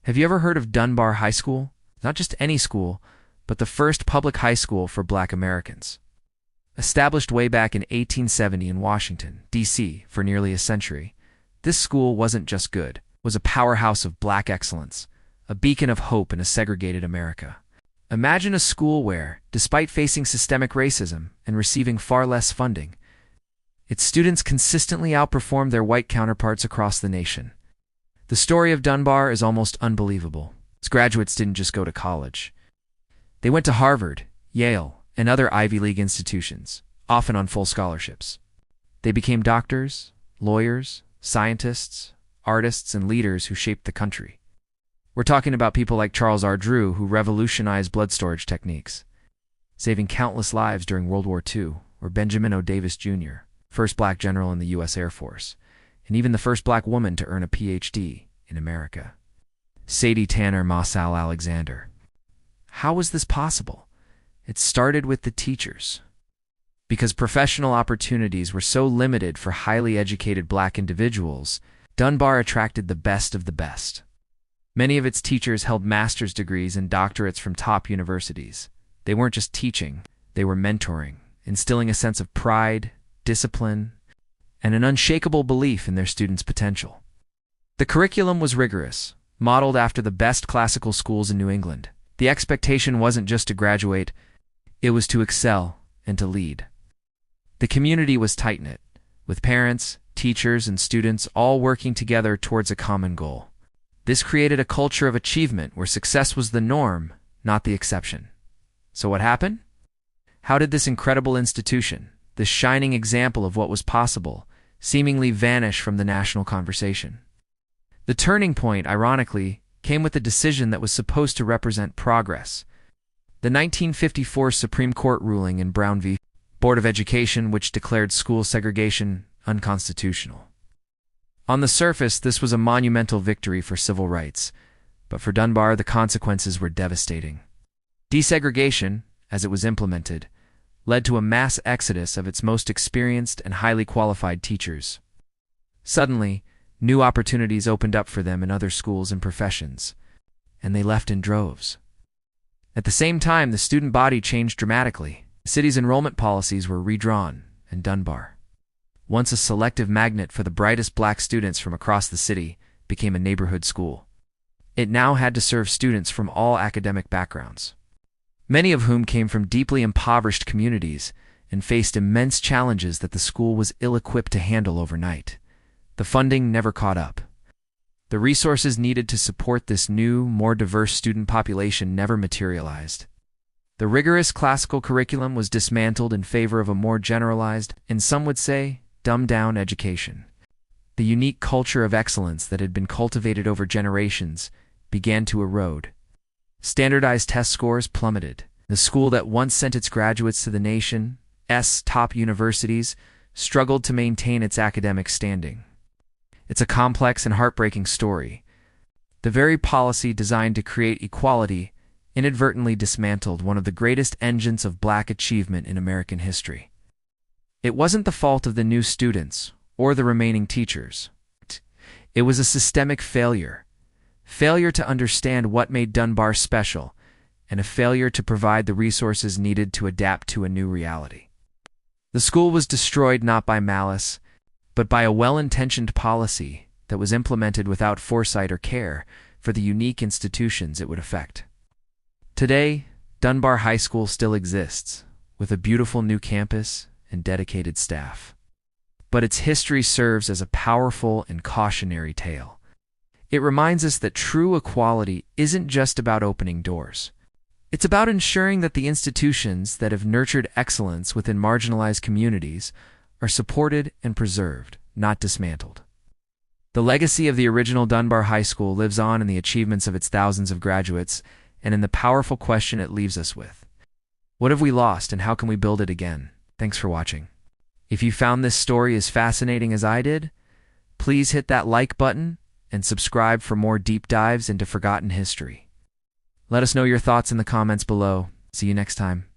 Have you ever heard of Dunbar High School? Not just any school, but the first public high school for Black Americans. Established way back in 1870 in Washington, D.C. for nearly a century, this school wasn't just good, it was a powerhouse of Black excellence, a beacon of hope in a segregated America. Imagine a school where, despite facing systemic racism and receiving far less funding, its students consistently outperformed their white counterparts across the nation. The story of Dunbar is almost unbelievable. Its graduates didn't just go to college. They went to Harvard, Yale, and other Ivy League institutions, often on full scholarships. They became doctors, lawyers, scientists, artists, and leaders who shaped the country. We're talking about people like Charles R. Drew, who revolutionized blood storage techniques, saving countless lives during World War II, or Benjamin O. Davis, Jr., first Black general in the U.S. Air Force, and even the first Black woman to earn a Ph.D. in America. Sadie Tanner Mossal Alexander. How was this possible? It started with the teachers. Because professional opportunities were so limited for highly educated Black individuals, Dunbar attracted the best of the best. Many of its teachers held master's degrees and doctorates from top universities. They weren't just teaching, they were mentoring, instilling a sense of pride, discipline, and an unshakable belief in their students' potential. The curriculum was rigorous, modeled after the best classical schools in New England. The expectation wasn't just to graduate, it was to excel and to lead. The community was tight-knit, with parents, teachers, and students all working together towards a common goal. This created a culture of achievement where success was the norm, not the exception. So what happened? How did this incredible institution, this shining example of what was possible, seemingly vanish from the national conversation? The turning point, ironically, came with a decision that was supposed to represent progress. The 1954 Supreme Court ruling in Brown v. Board of Education, which declared school segregation unconstitutional. On the surface, this was a monumental victory for civil rights, but for Dunbar, the consequences were devastating. Desegregation, as it was implemented, led to a mass exodus of its most experienced and highly qualified teachers. Suddenly, new opportunities opened up for them in other schools and professions, and they left in droves. At the same time, the student body changed dramatically. The city's enrollment policies were redrawn, and Dunbar, once a selective magnet for the brightest Black students from across the city, became a neighborhood school. It now had to serve students from all academic backgrounds, many of whom came from deeply impoverished communities and faced immense challenges that the school was ill-equipped to handle overnight. The funding never caught up. The resources needed to support this new, more diverse student population never materialized. The rigorous classical curriculum was dismantled in favor of a more generalized, and some would say, dumbed-down education. The unique culture of excellence that had been cultivated over generations began to erode. Standardized test scores plummeted. The school that once sent its graduates to the nation's top universities struggled to maintain its academic standing. It's a complex and heartbreaking story. The very policy designed to create equality inadvertently dismantled one of the greatest engines of Black achievement in American history. It wasn't the fault of the new students or the remaining teachers. It was a systemic failure. Failure to understand what made Dunbar special, and a failure to provide the resources needed to adapt to a new reality. The school was destroyed not by malice, but by a well-intentioned policy that was implemented without foresight or care for the unique institutions it would affect. Today, Dunbar High School still exists, with a beautiful new campus and dedicated staff. But its history serves as a powerful and cautionary tale. It reminds us that true equality isn't just about opening doors. It's about ensuring that the institutions that have nurtured excellence within marginalized communities are supported and preserved, not dismantled. The legacy of the original Dunbar High School lives on in the achievements of its thousands of graduates and in the powerful question it leaves us with. What have we lost and how can we build it again? Thanks for watching. If you found this story as fascinating as I did, please hit that like button and subscribe for more deep dives into forgotten history. Let us know your thoughts in the comments below. See you next time.